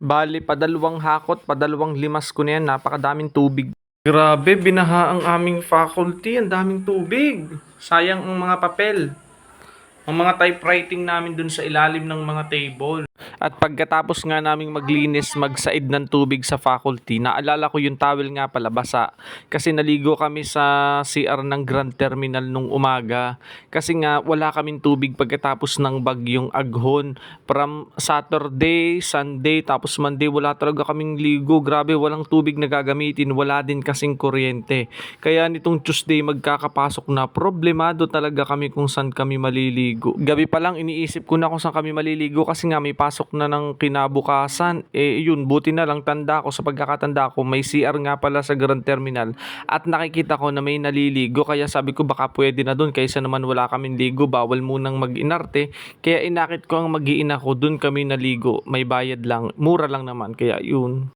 Bale padalawang hakot, padalawang limas ko na yan, napakadaming tubig. Grabe, binaha ang aming faculty, ang daming tubig. Sayang ang mga papel. Ang mga typewriting namin dun sa ilalim ng mga table. At pagkatapos nga naming maglinis, magsaid ng tubig sa faculty, naalala ko yung towel nga pala basa. Kasi naligo kami sa CR ng Grand Terminal nung umaga. Kasi nga wala kaming tubig pagkatapos ng bagyong Aghon. From Saturday, Sunday, tapos Monday, wala talaga kaming ligo. Grabe, walang tubig na gagamitin. Wala din kasing kuryente. Kaya nitong Tuesday magkakapasok na, problemado talaga kami kung saan kami maliligo. Gabi pa lang iniisip ko na kung saan kami maliligo kasi nga may pasok na ng kinabukasan. Yun, buti na lang tanda ko, sa pagkakatanda ko, may CR nga pala sa Grand Terminal at nakikita ko na may naliligo. Kaya sabi ko baka pwede na dun kaysa naman wala kaming ligo, bawal munang mag-inarte. Kaya inakit ko ang mag-iina ko, dun kami naligo. May bayad lang, mura lang naman, kaya yun.